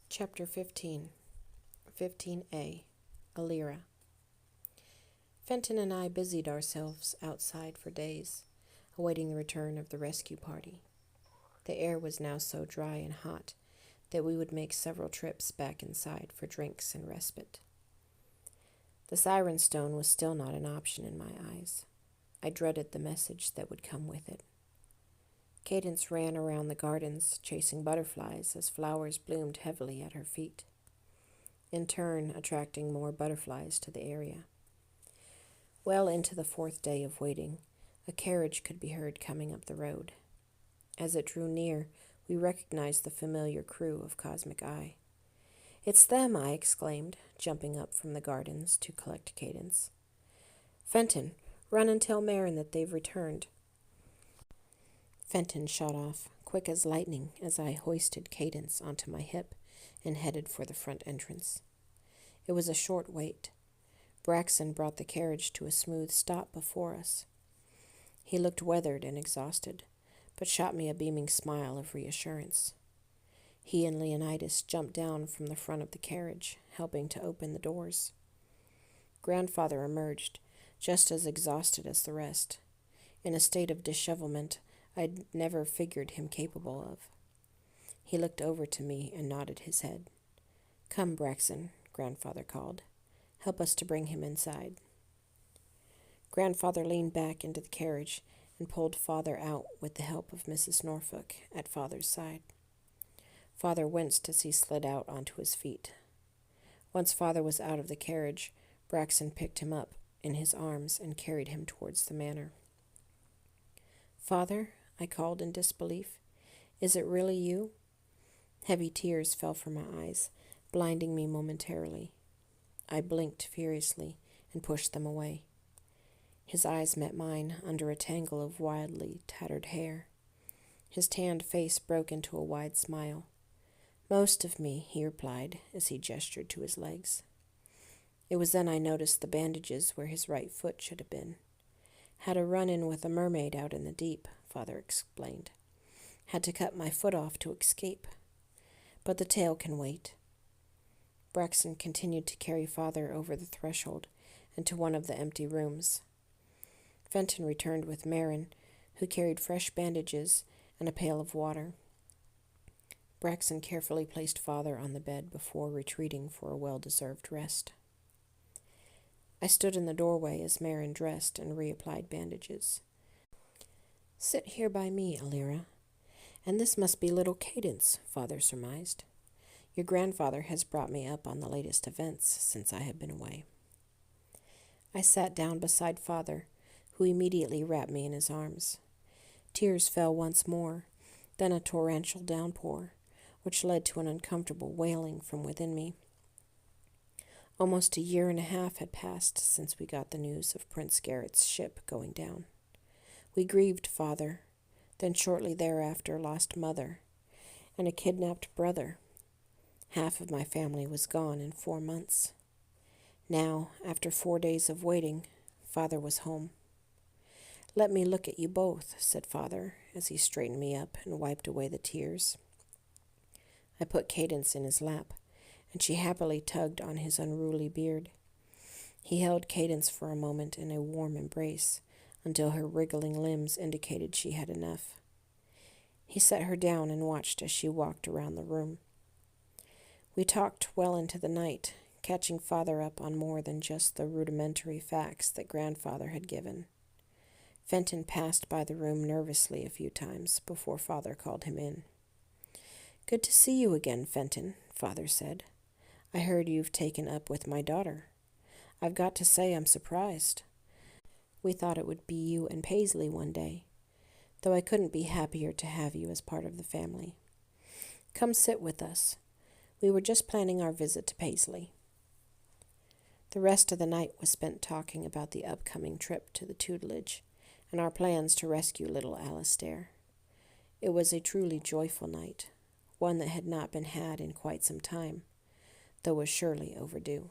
Chapter 15. 15a. Alira. Fenton and I busied ourselves outside for days, awaiting the return of the rescue party. The air was now so dry and hot that we would make several trips back inside for drinks and respite. The siren stone was still not an option in my eyes. I dreaded the message that would come with it. Cadence ran around the gardens, chasing butterflies as flowers bloomed heavily at her feet, in turn attracting more butterflies to the area. Well into the fourth day of waiting, a carriage could be heard coming up the road. As it drew near, we recognized the familiar crew of Cosmic Eye. "It's them!" I exclaimed, jumping up from the gardens to collect Cadence. "Fenton, run and tell Marin that they've returned." Fenton shot off, quick as lightning, as I hoisted Cadence onto my hip and headed for the front entrance. It was a short wait. Braxton brought the carriage to a smooth stop before us. He looked weathered and exhausted, but shot me a beaming smile of reassurance. He and Leonidas jumped down from the front of the carriage, helping to open the doors. Grandfather emerged, just as exhausted as the rest, in a state of dishevelment I'd never figured him capable of. He looked over to me and nodded his head. "Come, Braxton," Grandfather called. "Help us to bring him inside." Grandfather leaned back into the carriage and pulled Father out with the help of Mrs. Norfolk at Father's side. Father winced as he slid out onto his feet. Once Father was out of the carriage, Braxton picked him up in his arms and carried him towards the manor. "Father," I called in disbelief, "is it really you?" Heavy tears fell from my eyes, blinding me momentarily. I blinked furiously and pushed them away. His eyes met mine under a tangle of wildly tattered hair. His tanned face broke into a wide smile. "Most of me," he replied as he gestured to his legs. It was then I noticed the bandages where his right foot should have been. "Had a run-in with a mermaid out in the deep," Father explained. "Had to cut my foot off to escape. But the tale can wait." Braxton continued to carry Father over the threshold and to one of the empty rooms. Fenton returned with Marin, who carried fresh bandages and a pail of water. Braxton carefully placed Father on the bed before retreating for a well-deserved rest. I stood in the doorway as Marin dressed and reapplied bandages. "Sit here by me, Alira. And this must be little Cadence," Father surmised. "Your grandfather has brought me up on the latest events since I have been away." I sat down beside Father, who immediately wrapped me in his arms. Tears fell once more, then a torrential downpour, which led to an uncomfortable wailing from within me. Almost a year and a half had passed since we got the news of Prince Garrett's ship going down. We grieved Father, then shortly thereafter lost Mother, and a kidnapped brother. Half of my family was gone in 4 months. Now, after 4 days of waiting, Father was home. "Let me look at you both," said Father, as he straightened me up and wiped away the tears. I put Cadence in his lap, and she happily tugged on his unruly beard. He held Cadence for a moment in a warm embrace, until her wriggling limbs indicated she had enough. He set her down and watched as she walked around the room. We talked well into the night, catching Father up on more than just the rudimentary facts that Grandfather had given. Fenton passed by the room nervously a few times before Father called him in. "Good to see you again, Fenton," Father said. "I heard you've taken up with my daughter. I've got to say I'm surprised. We thought it would be you and Paisley one day, though I couldn't be happier to have you as part of the family. Come sit with us. We were just planning our visit to Paisley." The rest of the night was spent talking about the upcoming trip to the tutelage and our plans to rescue little Alistair. It was a truly joyful night, one that had not been had in quite some time, though was surely overdue.